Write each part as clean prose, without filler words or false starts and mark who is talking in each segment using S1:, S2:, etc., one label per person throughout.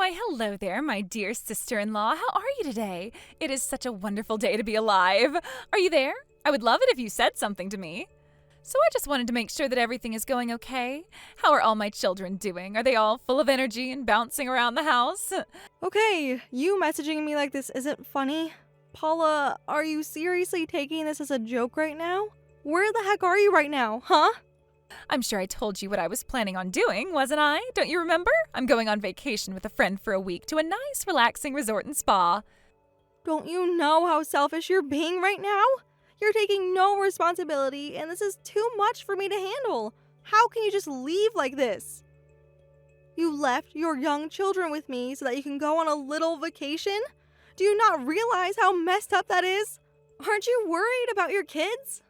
S1: Why, hello there, my dear sister-in-law. How are you today? It is such a wonderful day to be alive. Are you there? I would love it if you said something to me. So I just wanted to make sure that everything is going okay. How are all my children doing? Are they all full of energy and bouncing around the house?
S2: Okay, you messaging me like this isn't funny. Paula, are you seriously taking this as a joke right now? Where the heck are you right now, huh?
S1: I'm sure I told you what I was planning on doing, wasn't I? Don't you remember? I'm going on vacation with a friend for a week to a nice, relaxing resort and spa.
S2: Don't you know how selfish you're being right now? You're taking no responsibility, and this is too much for me to handle. How can you just leave like this? You left your young children with me so that you can go on a little vacation? Do you not realize how messed up that is? Aren't you worried about your kids?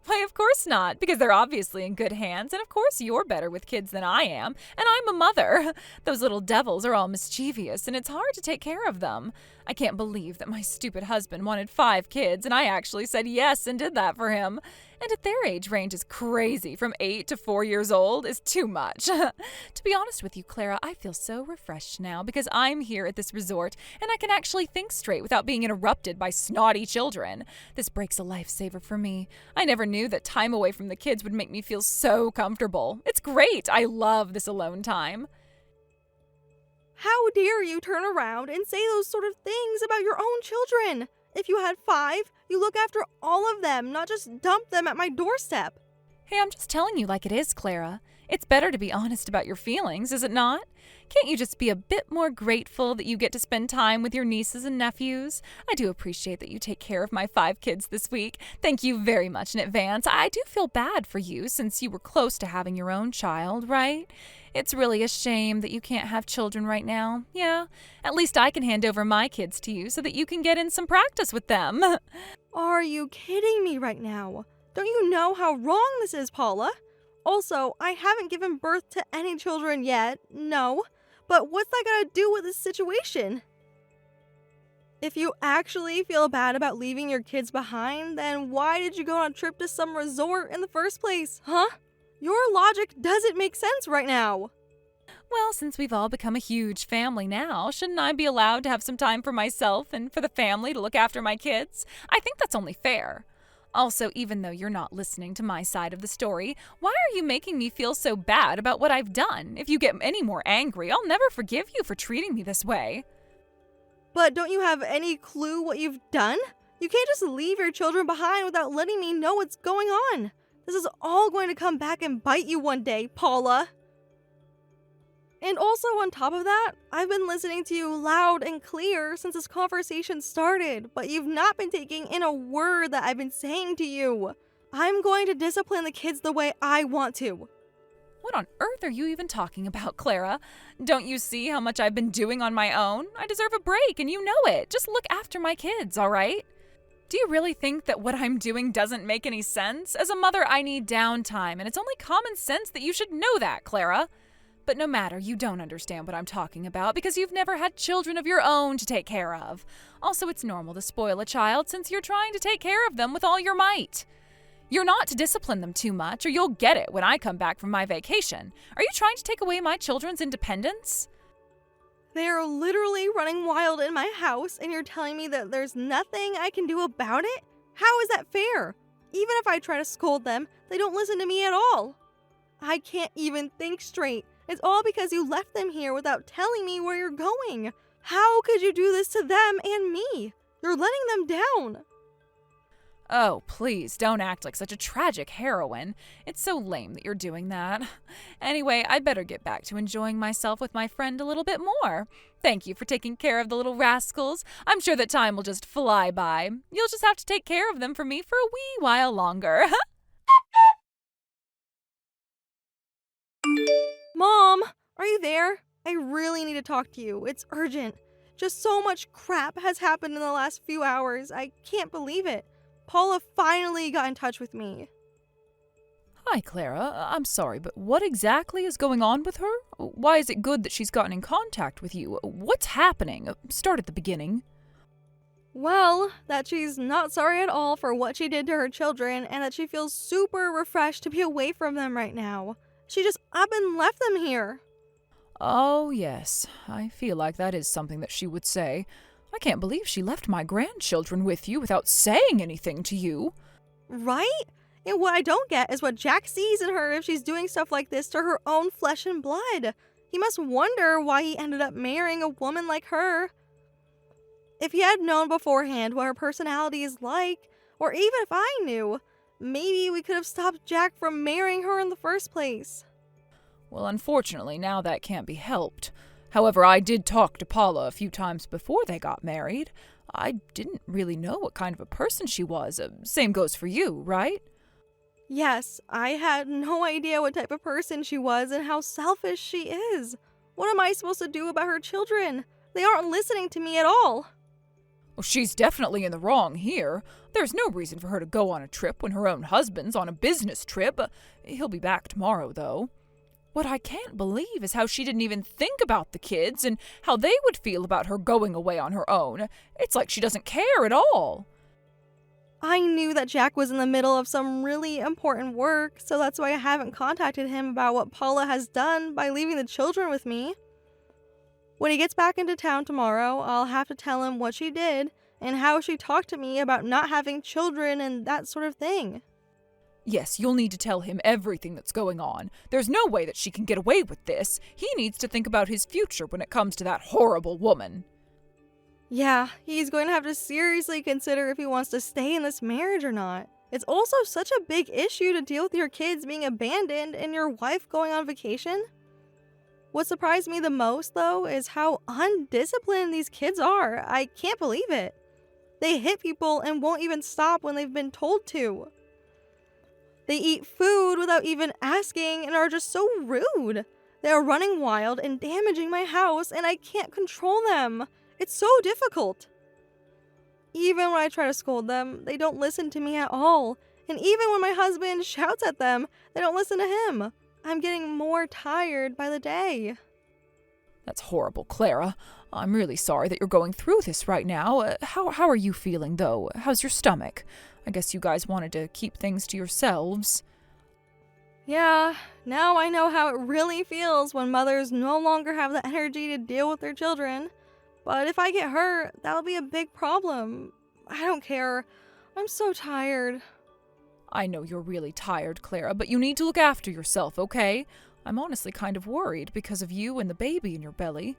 S1: Why, of course not, because they're obviously in good hands, and of course you're better with kids than I am, and I'm a mother. Those little devils are all mischievous, and it's hard to take care of them. I can't believe that my stupid husband wanted 5 kids, and I actually said yes and did that for him. And at their age range is crazy, from 8 to 4 years old is too much. To be honest with you, Clara, I feel so refreshed now because I'm here at this resort and I can actually think straight without being interrupted by snotty children. This break's a lifesaver for me. I never knew that time away from the kids would make me feel so comfortable. It's great. I love this alone time.
S2: How dare you turn around and say those sort of things about your own children? If you had 5, you look after all of them, not just dump them at my doorstep.
S1: Hey, I'm just telling you like it is, Clara. It's better to be honest about your feelings, is it not? Can't you just be a bit more grateful that you get to spend time with your nieces and nephews? I do appreciate that you take care of my 5 kids this week. Thank you very much in advance. I do feel bad for you since you were close to having your own child, right? It's really a shame that you can't have children right now. Yeah, at least I can hand over my kids to you so that you can get in some practice with them.
S2: Are you kidding me right now? Don't you know how wrong this is, Paula? Also, I haven't given birth to any children yet, no. But what's that got to do with this situation? If you actually feel bad about leaving your kids behind, then why did you go on a trip to some resort in the first place, huh? Your logic doesn't make sense right now.
S1: Well, since we've all become a huge family now, shouldn't I be allowed to have some time for myself and for the family to look after my kids? I think that's only fair. Also, even though you're not listening to my side of the story, why are you making me feel so bad about what I've done? If you get any more angry, I'll never forgive you for treating me this way.
S2: But don't you have any clue what you've done? You can't just leave your children behind without letting me know what's going on. This is all going to come back and bite you one day, Paula. And also on top of that, I've been listening to you loud and clear since this conversation started, but you've not been taking in a word that I've been saying to you. I'm going to discipline the kids the way I want to.
S1: What on earth are you even talking about, Clara? Don't you see how much I've been doing on my own? I deserve a break, and you know it. Just look after my kids, all right? Do you really think that what I'm doing doesn't make any sense? As a mother, I need downtime, and it's only common sense that you should know that, Clara. But no matter, you don't understand what I'm talking about because you've never had children of your own to take care of. Also, it's normal to spoil a child since you're trying to take care of them with all your might. You're not to discipline them too much or you'll get it when I come back from my vacation. Are you trying to take away my children's independence?
S2: They're literally running wild in my house and you're telling me that there's nothing I can do about it? How is that fair? Even if I try to scold them, they don't listen to me at all. I can't even think straight. It's all because you left them here without telling me where you're going. How could you do this to them and me? You're letting them down.
S1: Oh, please, don't act like such a tragic heroine. It's so lame that you're doing that. Anyway, I'd better get back to enjoying myself with my friend a little bit more. Thank you for taking care of the little rascals. I'm sure that time will just fly by. You'll just have to take care of them for me for a wee while longer.
S2: Mom, are you there? I really need to talk to you. It's urgent. Just so much crap has happened in the last few hours. I can't believe it. Paula finally got in touch with me.
S1: Hi, Clara. I'm sorry, but what exactly is going on with her? Why is it good that she's gotten in contact with you? What's happening? Start at the beginning.
S2: Well, that she's not sorry at all for what she did to her children and that she feels super refreshed to be away from them right now. She just up and left them here.
S1: Oh, yes, I feel like that is something that she would say. I can't believe she left my grandchildren with you without saying anything to you.
S2: Right? And what I don't get is what Jack sees in her if she's doing stuff like this to her own flesh and blood. He must wonder why he ended up marrying a woman like her. If he had known beforehand what her personality is like, or even if I knew, maybe we could have stopped Jack from marrying her in the first place.
S1: Well, unfortunately, now that can't be helped. However, I did talk to Paula a few times before they got married. I didn't really know what kind of a person she was. Same goes for you, right?
S2: Yes, I had no idea what type of person she was and how selfish she is. What am I supposed to do about her children? They aren't listening to me at all.
S1: Well, she's definitely in the wrong here. There's no reason for her to go on a trip when her own husband's on a business trip. He'll be back tomorrow, though. What I can't believe is how she didn't even think about the kids and how they would feel about her going away on her own. It's like she doesn't care at all.
S2: I knew that Jack was in the middle of some really important work, so that's why I haven't contacted him about what Paula has done by leaving the children with me. When he gets back into town tomorrow, I'll have to tell him what she did and how she talked to me about not having children and that sort of thing.
S1: Yes, you'll need to tell him everything that's going on. There's no way that she can get away with this. He needs to think about his future when it comes to that horrible woman.
S2: Yeah, he's going to have to seriously consider if he wants to stay in this marriage or not. It's also such a big issue to deal with your kids being abandoned and your wife going on vacation. What surprised me the most, though, is how undisciplined these kids are. I can't believe it. They hit people and won't even stop when they've been told to. They eat food without even asking and are just so rude. They are running wild and damaging my house, and I can't control them. It's so difficult. Even when I try to scold them, they don't listen to me at all. And even when my husband shouts at them, they don't listen to him. I'm getting more tired by the day.
S1: That's horrible, Clara. I'm really sorry that you're going through this right now. How are you feeling, though? How's your stomach? I guess you guys wanted to keep things to yourselves.
S2: Yeah, now I know how it really feels when mothers no longer have the energy to deal with their children. But if I get hurt, that'll be a big problem. I don't care. I'm so tired.
S1: I know you're really tired, Clara, but you need to look after yourself, okay? I'm honestly kind of worried because of you and the baby in your belly.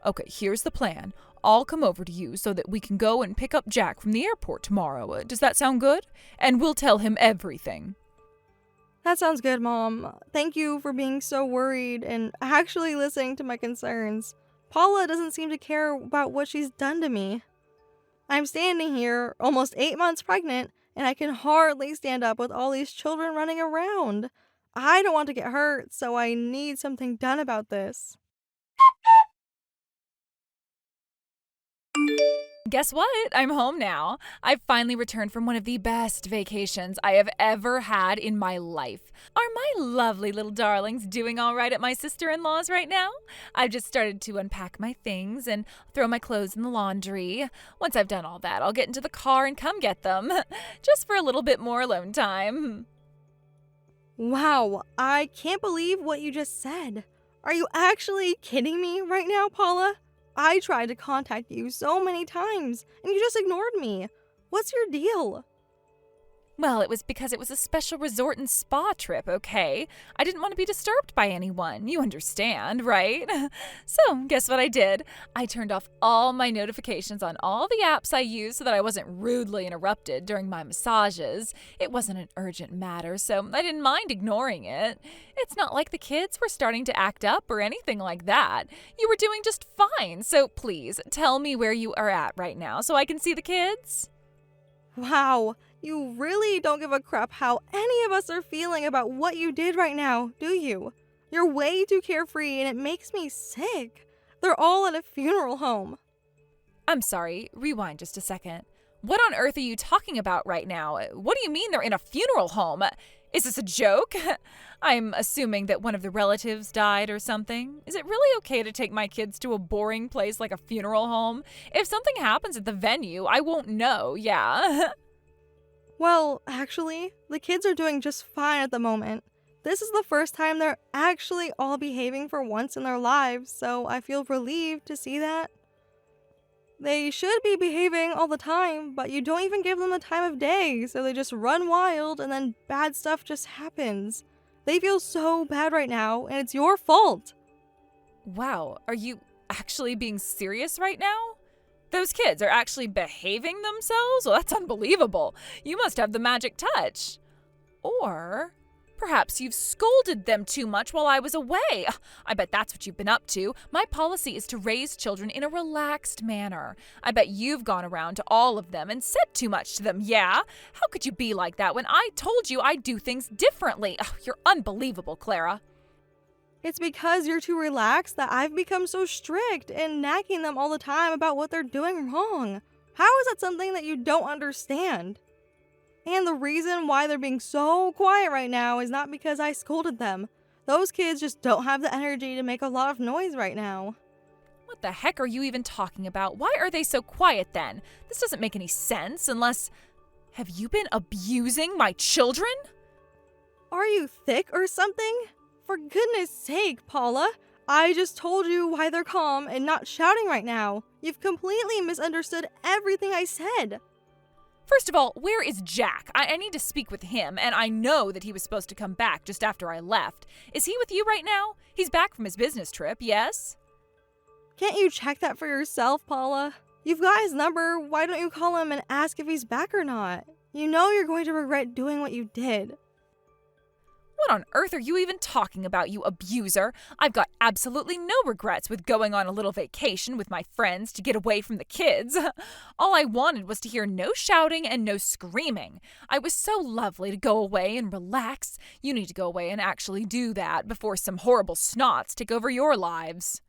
S1: Okay, here's the plan. I'll come over to you so that we can go and pick up Jack from the airport tomorrow. Does that sound good? And we'll tell him everything.
S2: That sounds good, Mom. Thank you for being so worried and actually listening to my concerns. Paula doesn't seem to care about what she's done to me. I'm standing here, almost 8 months pregnant, and I can hardly stand up with all these children running around. I don't want to get hurt, so I need something done about this.
S1: Guess what? I'm home now. I've finally returned from one of the best vacations I have ever had in my life. Are my lovely little darlings doing all right at my sister-in-law's right now? I've just started to unpack my things and throw my clothes in the laundry. Once I've done all that, I'll get into the car and come get them, just for a little bit more alone time.
S2: Wow, I can't believe what you just said. Are you actually kidding me right now, Paula? I tried to contact you so many times, and you just ignored me. What's your deal?
S1: Well, it was because it was a special resort and spa trip, okay? I didn't want to be disturbed by anyone. You understand, right? So, guess what I did? I turned off all my notifications on all the apps I use so that I wasn't rudely interrupted during my massages. It wasn't an urgent matter, so I didn't mind ignoring it. It's not like the kids were starting to act up or anything like that. You were doing just fine, so please tell me where you are at right now so I can see the kids.
S2: Wow, you really don't give a crap how any of us are feeling about what you did right now, do you? You're way too carefree and it makes me sick. They're all at a funeral home.
S1: I'm sorry, rewind just a second. What on earth are you talking about right now? What do you mean they're in a funeral home? Is this a joke? I'm assuming that one of the relatives died or something. Is it really okay to take my kids to a boring place like a funeral home? If something happens at the venue, I won't know, yeah.
S2: Well, actually, the kids are doing just fine at the moment. This is the first time they're actually all behaving for once in their lives, so I feel relieved to see that. They should be behaving all the time, but you don't even give them the time of day, so they just run wild and then bad stuff just happens. They feel so bad right now, and it's your fault.
S1: Wow, are you actually being serious right now? Those kids are actually behaving themselves? Well, that's unbelievable. You must have the magic touch. Or perhaps you've scolded them too much while I was away. I bet that's what you've been up to. My policy is to raise children in a relaxed manner. I bet you've gone around to all of them and said too much to them, yeah? How could you be like that when I told you I'd do things differently? Oh, you're unbelievable, Clara.
S2: It's because you're too relaxed that I've become so strict and nagging them all the time about what they're doing wrong. How is that something that you don't understand? And the reason why they're being so quiet right now is not because I scolded them. Those kids just don't have the energy to make a lot of noise right now.
S1: What the heck are you even talking about? Why are they so quiet then? This doesn't make any sense unless... Have you been abusing my children?
S2: Are you thick or something? For goodness sake, Paula. I just told you why they're calm and not shouting right now. You've completely misunderstood everything I said.
S1: First of all, where is Jack? I need to speak with him, and I know that he was supposed to come back just after I left. Is he with you right now? He's back from his business trip, yes?
S2: Can't you check that for yourself, Paula? You've got his number. Why don't you call him and ask if he's back or not? You know you're going to regret doing what you did.
S1: What on earth are you even talking about, you abuser? I've got absolutely no regrets with going on a little vacation with my friends to get away from the kids. All I wanted was to hear no shouting and no screaming. I was so lovely to go away and relax. You need to go away and actually do that before some horrible snots take over your lives.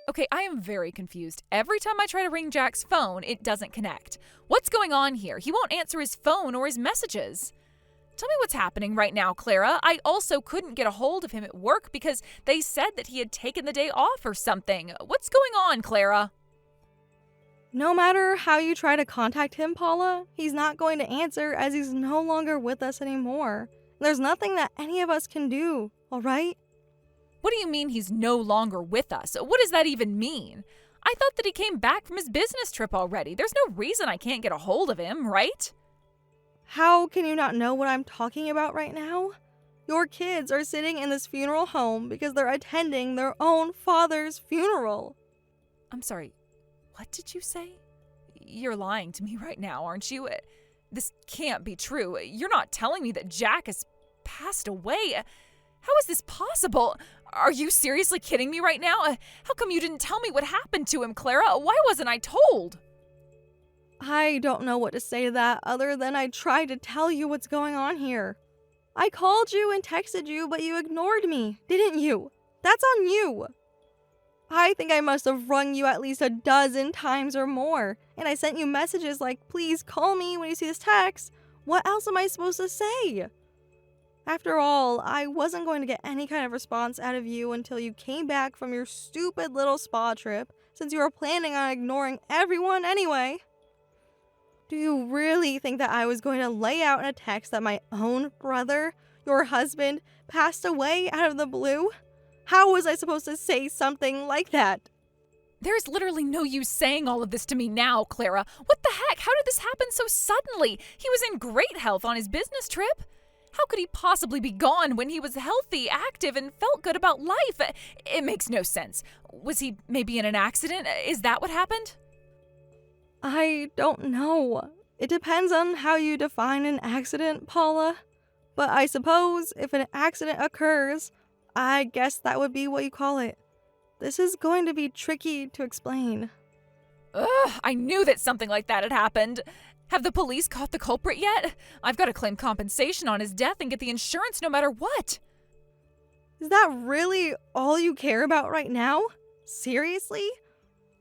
S1: Okay, I am very confused. Every time I try to ring Jack's phone, it doesn't connect. What's going on here? He won't answer his phone or his messages. Tell me what's happening right now, Clara. I also couldn't get a hold of him at work because they said that he had taken the day off or something. What's going on, Clara?
S2: No matter how you try to contact him, Paula, he's not going to answer as he's no longer with us anymore. There's nothing that any of us can do, all right?
S1: What do you mean he's no longer with us? What does that even mean? I thought that he came back from his business trip already. There's no reason I can't get a hold of him, right?
S2: How can you not know what I'm talking about right now? Your kids are sitting in this funeral home because they're attending their own father's funeral.
S1: I'm sorry, what did you say? You're lying to me right now, aren't you? This can't be true. You're not telling me that Jack has passed away. How is this possible? Are you seriously kidding me right now? How come you didn't tell me what happened to him, Clara? Why wasn't I told?
S2: I don't know what to say to that other than I tried to tell you what's going on here. I called you and texted you, but you ignored me, didn't you? That's on you. I think I must have rung you at least a dozen times or more, and I sent you messages like, please call me when you see this text. What else am I supposed to say? After all, I wasn't going to get any kind of response out of you until you came back from your stupid little spa trip, since you were planning on ignoring everyone anyway. Do you really think that I was going to lay out in a text that my own brother, your husband, passed away out of the blue? How was I supposed to say something like that?
S1: There's literally no use saying all of this to me now, Clara. What the heck? How did this happen so suddenly? He was in great health on his business trip. How could he possibly be gone when he was healthy, active, and felt good about life? It makes no sense. Was he maybe in an accident? Is that what happened?
S2: I don't know. It depends on how you define an accident, Paula. But I suppose if an accident occurs, I guess that would be what you call it. This is going to be tricky to explain.
S1: Ugh, I knew that something like that had happened. Have the police caught the culprit yet? I've got to claim compensation on his death and get the insurance no matter what.
S2: Is that really all you care about right now? Seriously?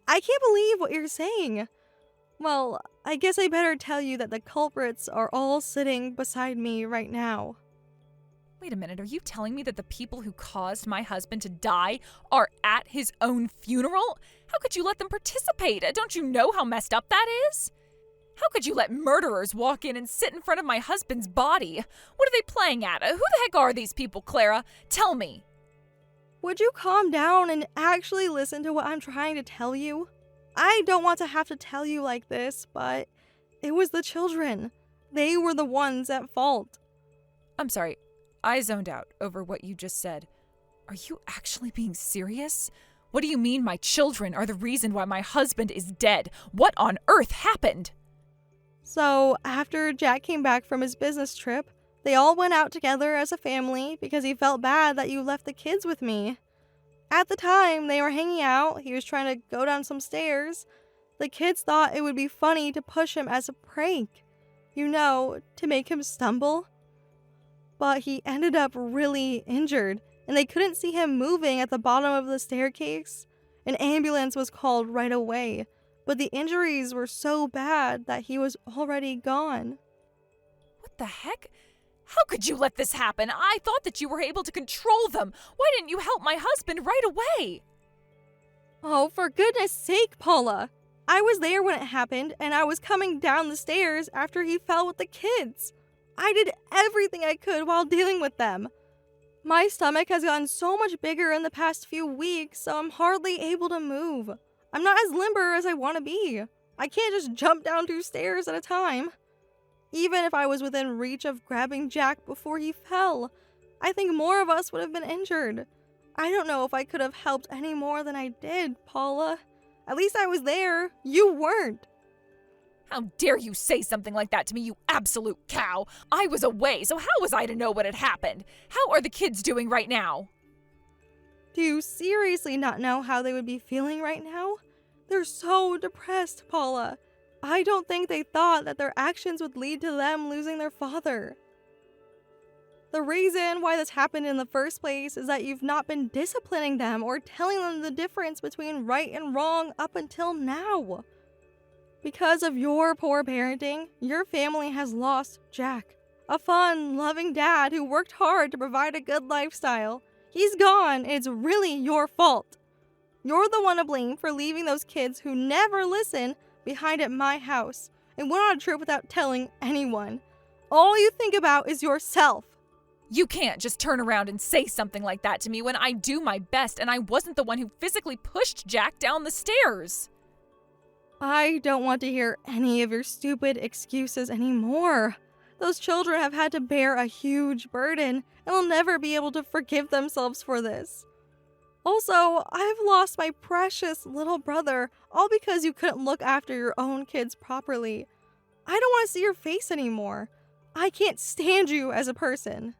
S2: I can't believe what you're saying. Well, I guess I better tell you that the culprits are all sitting beside me right now.
S1: Wait a minute, are you telling me that the people who caused my husband to die are at his own funeral? How could you let them participate? Don't you know how messed up that is? How could you let murderers walk in and sit in front of my husband's body? What are they playing at? Who the heck are these people, Clara? Tell me.
S2: Would you calm down and actually listen to what I'm trying to tell you? I don't want to have to tell you like this, but it was the children. They were the ones at fault.
S1: I'm sorry. I zoned out over what you just said. Are you actually being serious? What do you mean my children are the reason why my husband is dead? What on earth happened?
S2: So, after Jack came back from his business trip, they all went out together as a family because he felt bad that you left the kids with me. At the time they were hanging out, he was trying to go down some stairs. The kids thought it would be funny to push him as a prank, to make him stumble. But he ended up really injured, and they couldn't see him moving at the bottom of the staircase. An ambulance was called right away, but the injuries were so bad that he was already gone.
S1: What the heck? How could you let this happen? I thought that you were able to control them. Why didn't you help my husband right away?
S2: Oh, for goodness sake, Paula. I was there when it happened, and I was coming down the stairs after he fell with the kids. I did everything I could while dealing with them. My stomach has gotten so much bigger in the past few weeks, so I'm hardly able to move. I'm not as limber as I want to be. I can't just jump down 2 stairs at a time. Even if I was within reach of grabbing Jack before he fell, I think more of us would have been injured. I don't know if I could have helped any more than I did, Paula. At least I was there. You weren't.
S1: How dare you say something like that to me, you absolute cow! I was away, so how was I to know what had happened? How are the kids doing right now?
S2: Do you seriously not know how they would be feeling right now? They're so depressed, Paula. I don't think they thought that their actions would lead to them losing their father. The reason why this happened in the first place is that you've not been disciplining them or telling them the difference between right and wrong up until now. Because of your poor parenting, your family has lost Jack, a fun, loving dad who worked hard to provide a good lifestyle. He's gone, and it's really your fault. You're the one to blame for leaving those kids who never listen behind at my house and went on a trip without telling anyone. All you think about is yourself.
S1: You can't just turn around and say something like that to me when I do my best and I wasn't the one who physically pushed Jack down the stairs.
S2: I don't want to hear any of your stupid excuses anymore. Those children have had to bear a huge burden and will never be able to forgive themselves for this. Also, I've lost my precious little brother, all because you couldn't look after your own kids properly. I don't want to see your face anymore. I can't stand you as a person.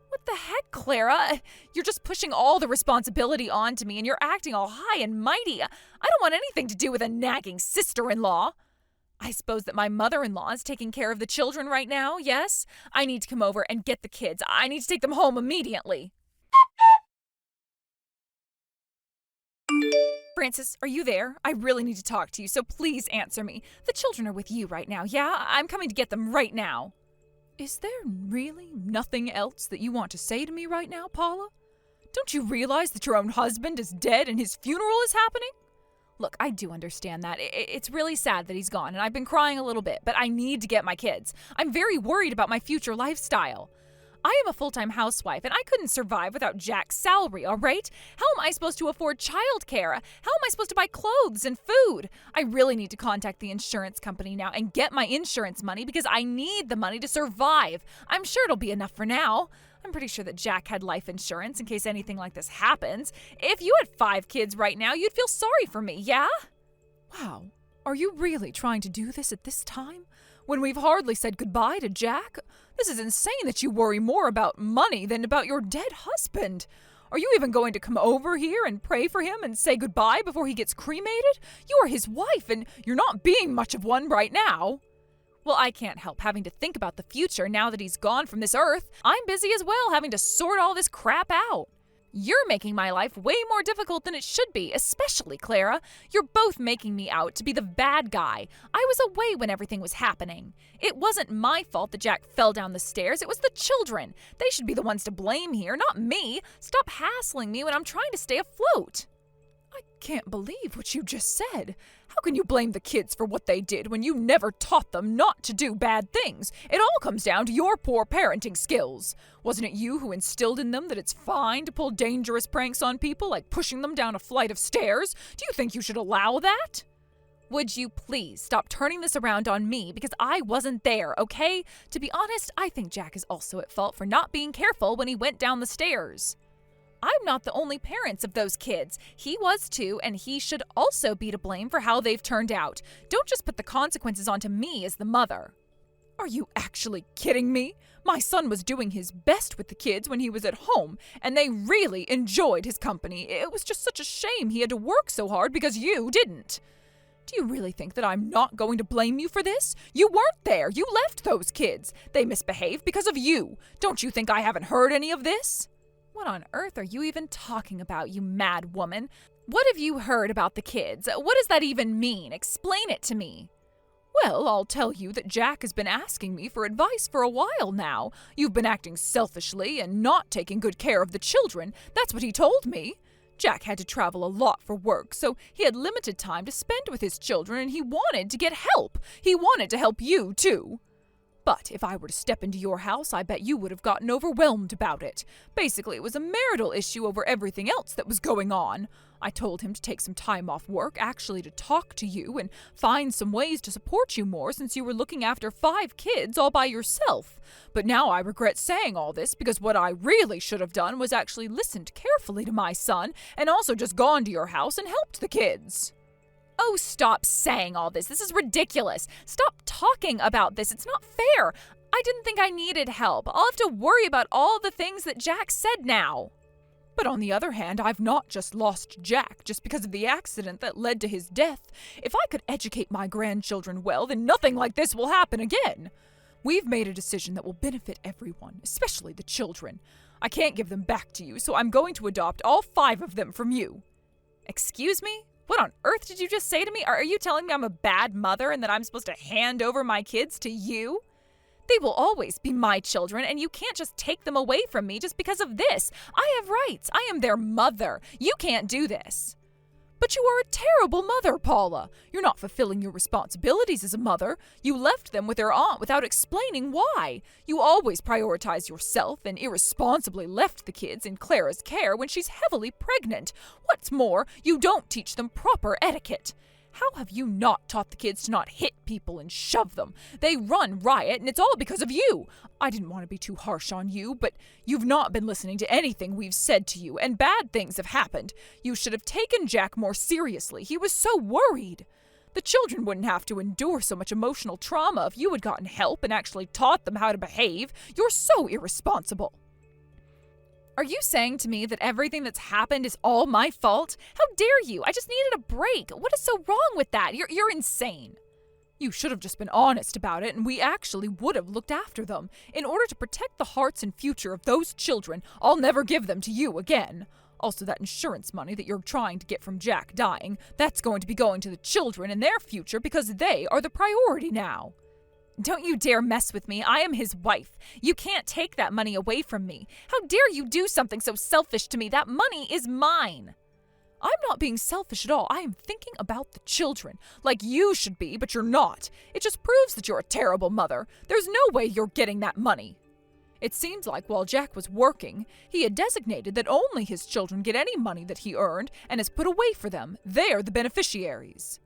S1: What the heck, Clara? You're just pushing all the responsibility onto me and you're acting all high and mighty. I don't want anything to do with a nagging sister-in-law. I suppose that my mother-in-law is taking care of the children right now, yes? I need to come over and get the kids. I need to take them home immediately. Francis, are you there? I really need to talk to you, so please answer me. The children are with you right now, yeah? I'm coming to get them right now. Is there really nothing else that you want to say to me right now, Paula? Don't you realize that your own husband is dead and his funeral is happening? Look, I do understand that. It's really sad that he's gone, and I've been crying a little bit, but I need to get my kids. I'm very worried about my future lifestyle. I am a full-time housewife, and I couldn't survive without Jack's salary, all right? How am I supposed to afford childcare? How am I supposed to buy clothes and food? I really need to contact the insurance company now and get my insurance money because I need the money to survive. I'm sure it'll be enough for now. I'm pretty sure that Jack had life insurance in case anything like this happens. If you had 5 kids right now, you'd feel sorry for me, yeah? Wow, are you really trying to do this at this time? When we've hardly said goodbye to Jack? This is insane that you worry more about money than about your dead husband. Are you even going to come over here and pray for him and say goodbye before he gets cremated? You are his wife, and you're not being much of one right now. Well, I can't help having to think about the future now that he's gone from this earth. I'm busy as well, having to sort all this crap out. You're making my life way more difficult than it should be, especially Clara. You're both making me out to be the bad guy. I was away when everything was happening. It wasn't my fault that Jack fell down the stairs. It was the children. They should be the ones to blame here, not me. Stop hassling me when I'm trying to stay afloat. I can't believe what you just said. How can you blame the kids for what they did when you never taught them not to do bad things? It all comes down to your poor parenting skills. Wasn't it you who instilled in them that it's fine to pull dangerous pranks on people, like pushing them down a flight of stairs? Do you think you should allow that? Would you please stop turning this around on me because I wasn't there, okay? To be honest, I think Jack is also at fault for not being careful when he went down the stairs. I'm not the only parents of those kids. He was too, and he should also be to blame for how they've turned out. Don't just put the consequences onto me as the mother. Are you actually kidding me? My son was doing his best with the kids when he was at home, and they really enjoyed his company. It was just such a shame he had to work so hard because you didn't. Do you really think that I'm not going to blame you for this? You weren't there. You left those kids. They misbehaved because of you. Don't you think I haven't heard any of this? What on earth are you even talking about, you mad woman? What have you heard about the kids? What does that even mean? Explain it to me. Well, I'll tell you that Jack has been asking me for advice for a while now. You've been acting selfishly and not taking good care of the children. That's what he told me. Jack had to travel a lot for work, so he had limited time to spend with his children, and he wanted to get help. He wanted to help you, too. But if I were to step into your house, I bet you would have gotten overwhelmed about it. Basically, it was a marital issue over everything else that was going on. I told him to take some time off work, actually to talk to you and find some ways to support you more since you were looking after 5 kids all by yourself. But now I regret saying all this because what I really should have done was actually listened carefully to my son and also just gone to your house and helped the kids. Oh, stop saying all this. This is ridiculous. Stop talking about this. It's not fair. I didn't think I needed help. I'll have to worry about all the things that Jack said now. But on the other hand, I've not just lost Jack just because of the accident that led to his death. If I could educate my grandchildren well, then nothing like this will happen again. We've made a decision that will benefit everyone, especially the children. I can't give them back to you, so I'm going to adopt all 5 of them from you. Excuse me? What on earth did you just say to me? Are you telling me I'm a bad mother and that I'm supposed to hand over my kids to you? They will always be my children, and you can't just take them away from me just because of this. I have rights. I am their mother. You can't do this. But you are a terrible mother, Paula. You're not fulfilling your responsibilities as a mother. You left them with their aunt without explaining why. You always prioritize yourself and irresponsibly left the kids in Clara's care when she's heavily pregnant. What's more, you don't teach them proper etiquette. How have you not taught the kids to not hit people and shove them? They run riot, and it's all because of you. I didn't want to be too harsh on you, but you've not been listening to anything we've said to you, and bad things have happened. You should have taken Jack more seriously. He was so worried. The children wouldn't have to endure so much emotional trauma if you had gotten help and actually taught them how to behave. You're so irresponsible. Are you saying to me that everything that's happened is all my fault? How dare you? I just needed a break. What is so wrong with that? You're insane. You should have just been honest about it, and we actually would have looked after them. In order to protect the hearts and future of those children, I'll never give them to you again. Also, that insurance money that you're trying to get from Jack dying, that's going to be going to the children and their future because they are the priority now. Don't you dare mess with me. I am his wife. You can't take that money away from me. How dare you do something so selfish to me? That money is mine. I'm not being selfish at all. I am thinking about the children, like you should be, but you're not. It just proves that you're a terrible mother. There's no way you're getting that money. It seems like while Jack was working, he had designated that only his children get any money that he earned and has put away for them. They're the beneficiaries.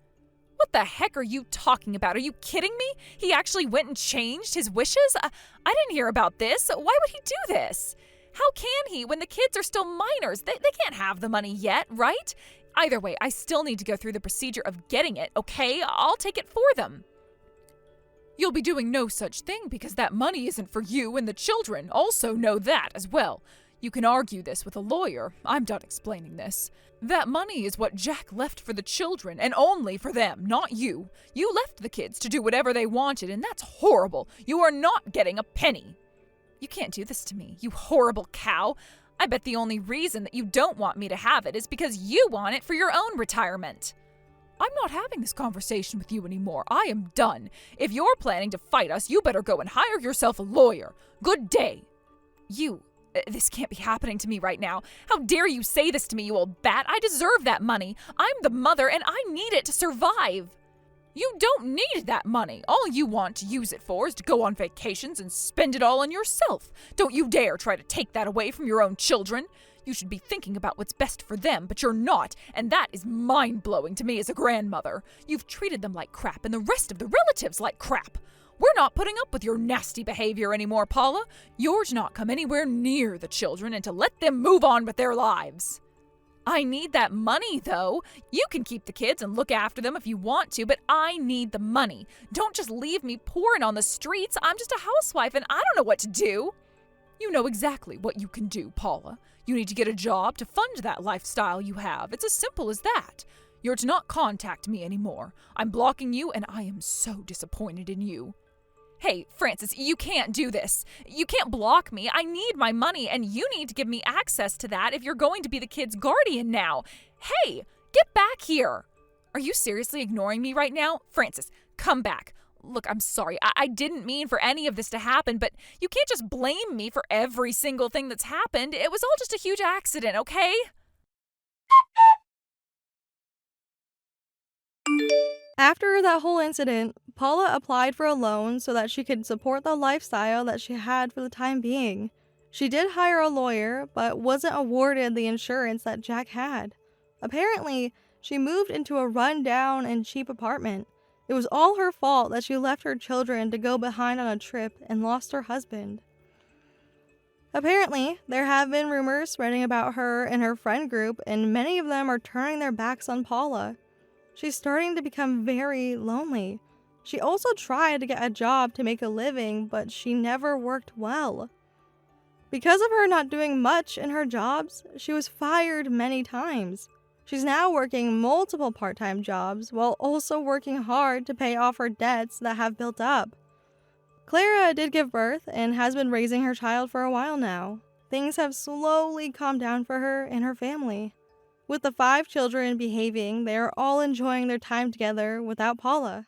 S1: What the heck are you talking about? Are you kidding me? He actually went and changed his wishes? I didn't hear about this. Why would he do this? How can he when the kids are still minors? They can't have the money yet, right? Either way, I still need to go through the procedure of getting it, okay? I'll take it for them. You'll be doing no such thing because that money isn't for you, and the children also know that as well. You can argue this with a lawyer. I'm done explaining this. That money is what Jack left for the children, and only for them, not you. You left the kids to do whatever they wanted, and that's horrible. You are not getting a penny. You can't do this to me, you horrible cow. I bet the only reason that you don't want me to have it is because you want it for your own retirement. I'm not having this conversation with you anymore. I am done. If you're planning to fight us, you better go and hire yourself a lawyer. Good day. You, This can't be happening to me right now. How dare you say this to me, you old bat? I deserve that money. I'm the mother and I need it to survive. You don't need that money. All you want to use it for is to go on vacations and spend it all on yourself. Don't you dare try to take that away from your own children. You should be thinking about what's best for them, but you're not, and that is mind-blowing to me as a grandmother. You've treated them like crap and the rest of the relatives like crap. We're not putting up with your nasty behavior anymore, Paula. You're to not come anywhere near the children and to let them move on with their lives. I need that money, though. You can keep the kids and look after them if you want to, but I need the money. Don't just leave me pouring on the streets. I'm just a housewife and I don't know what to do. You know exactly what you can do, Paula. You need to get a job to fund that lifestyle you have. It's as simple as that. You're to not contact me anymore. I'm blocking you and I am so disappointed in you. Hey, Francis, you can't do this. You can't block me. I need my money, and you need to give me access to that if you're going to be the kid's guardian now. Hey, get back here. Are you seriously ignoring me right now? Francis, come back. Look, I'm sorry. I didn't mean for any of this to happen, but you can't just blame me for every single thing that's happened. It was all just a huge accident, okay?
S2: After that whole incident, Paula applied for a loan so that she could support the lifestyle that she had for the time being. She did hire a lawyer, but wasn't awarded the insurance that Jack had. Apparently, she moved into a run-down and cheap apartment. It was all her fault that she left her children to go behind on a trip and lost her husband. Apparently, there have been rumors spreading about her and her friend group, and many of them are turning their backs on Paula. She's starting to become very lonely. She also tried to get a job to make a living, but she never worked well. Because of her not doing much in her jobs, she was fired many times. She's now working multiple part-time jobs while also working hard to pay off her debts that have built up. Clara did give birth and has been raising her child for a while now. Things have slowly calmed down for her and her family. With the 5 children behaving, they are all enjoying their time together without Paula.